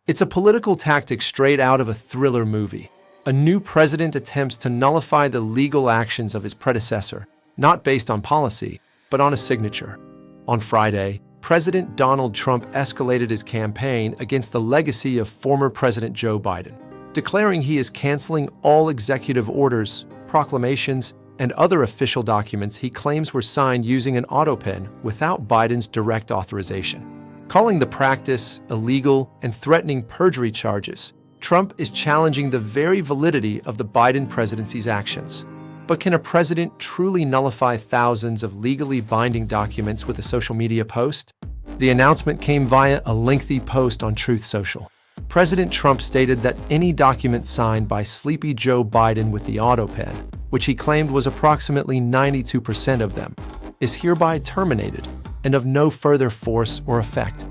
It's a political tactic straight out of a thriller movie. A new president attempts to nullify the legal actions of his predecessor, not based on policy, but on a signature. On Friday, President Donald Trump escalated his campaign against the legacy of former President Joe Biden, declaring he is canceling all executive orders, proclamations, and other official documents he claims were signed using an Autopen without Biden's direct authorization. Calling the practice illegal and threatening perjury charges, Trump is challenging the very validity of the Biden presidency's actions. But can a president truly nullify thousands of legally binding documents with a social media post? The announcement came via a lengthy post on Truth Social. President Trump stated that any document signed by Sleepy Joe Biden with the Autopen, which he claimed was approximately 92% of them, is hereby terminated and of no further force or effect.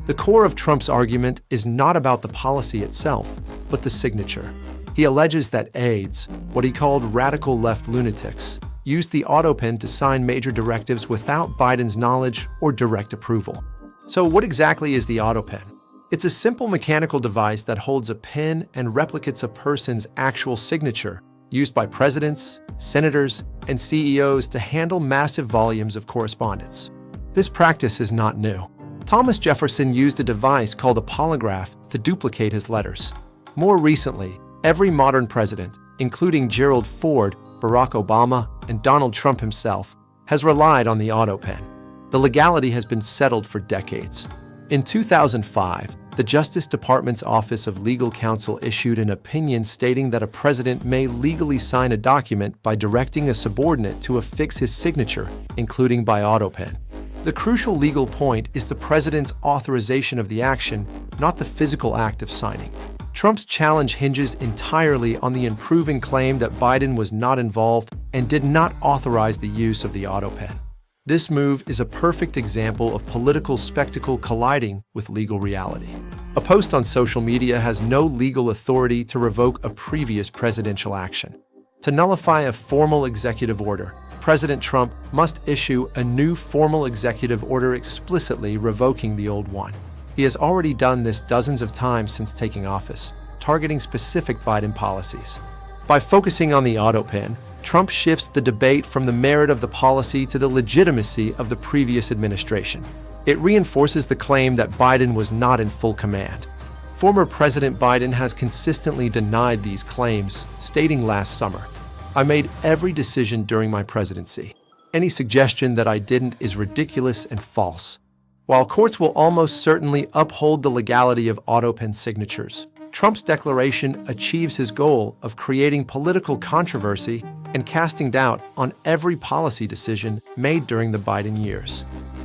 The core of Trump's argument is not about the policy itself, but the signature. He alleges that aides, what he called radical left lunatics, used the Autopen to sign major directives without Biden's knowledge or direct approval. So what exactly is the Autopen? It's a simple mechanical device that holds a pen and replicates a person's actual signature, used by presidents, senators, and CEOs to handle massive volumes of correspondence. This practice is not new. Thomas Jefferson used a device called a polygraph to duplicate his letters. More recently, every modern president, including Gerald Ford, Barack Obama, and Donald Trump himself, has relied on the Autopen. The legality has been settled for decades. In 2005, the Justice Department's Office of Legal Counsel issued an opinion stating that a president may legally sign a document by directing a subordinate to affix his signature, including by Autopen. The crucial legal point is the president's authorization of the action, not the physical act of signing. Trump's challenge hinges entirely on the improving claim that Biden was not involved and did not authorize the use of the Autopen. This move is a perfect example of political spectacle colliding with legal reality. A post on social media has no legal authority to revoke a previous presidential action. To nullify a formal executive order, President Trump must issue a new formal executive order explicitly revoking the old one. He has already done this dozens of times since taking office, targeting specific Biden policies. By focusing on the Autopen, Trump shifts the debate from the merit of the policy to the legitimacy of the previous administration. It reinforces the claim that Biden was not in full command. Former President Biden has consistently denied these claims, stating last summer, "I made every decision during my presidency. Any suggestion that I didn't is ridiculous and false." While courts will almost certainly uphold the legality of Autopen signatures, Trump's declaration achieves his goal of creating political controversy and casting doubt on every policy decision made during the Biden years.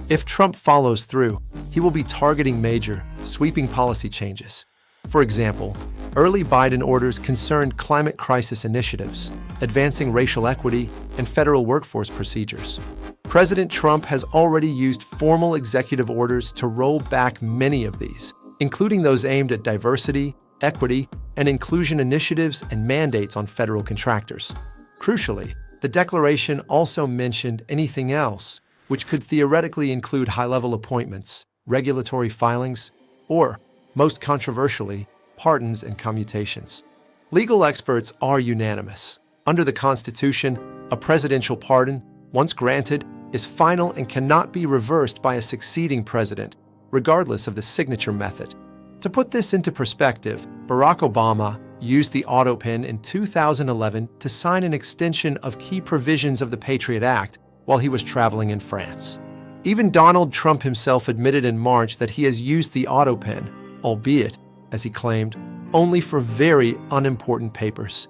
If Trump follows through, he will be targeting major, sweeping policy changes. For example, early Biden orders concerned climate crisis initiatives, advancing racial equity, and federal workforce procedures. President Trump has already used formal executive orders to roll back many of these, including those aimed at diversity, equity, and inclusion initiatives and mandates on federal contractors. Crucially, the declaration also mentioned anything else, which could theoretically include high-level appointments, regulatory filings, or, most controversially, pardons and commutations. Legal experts are unanimous. Under the Constitution, a presidential pardon, once granted, is final and cannot be reversed by a succeeding president, regardless of the signature method. To put this into perspective, Barack Obama used the Autopen in 2011 to sign an extension of key provisions of the Patriot Act while he was traveling in France. Even Donald Trump himself admitted in March that he has used the Autopen, albeit, as he claimed, only for very unimportant papers.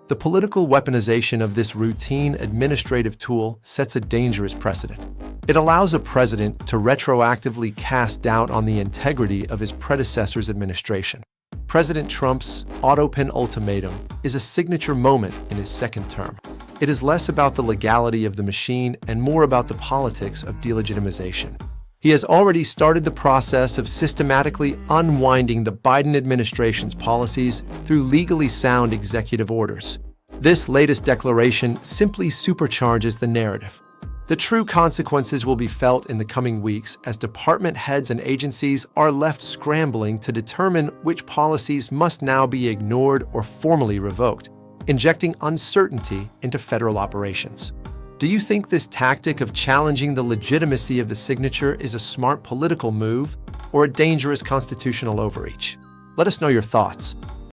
The political weaponization of this routine administrative tool sets a dangerous precedent. It allows a president to retroactively cast doubt on the integrity of his predecessor's administration. President Trump's Autopen ultimatum is a signature moment in his second term. It is less about the legality of the machine and more about the politics of delegitimization. He has already started the process of systematically unwinding the Biden administration's policies through legally sound executive orders. This latest declaration simply supercharges the narrative. The true consequences will be felt in the coming weeks as department heads and agencies are left scrambling to determine which policies must now be ignored or formally revoked, injecting uncertainty into federal operations. Do you think this tactic of challenging the legitimacy of the signature is a smart political move or a dangerous constitutional overreach? Let us know your thoughts.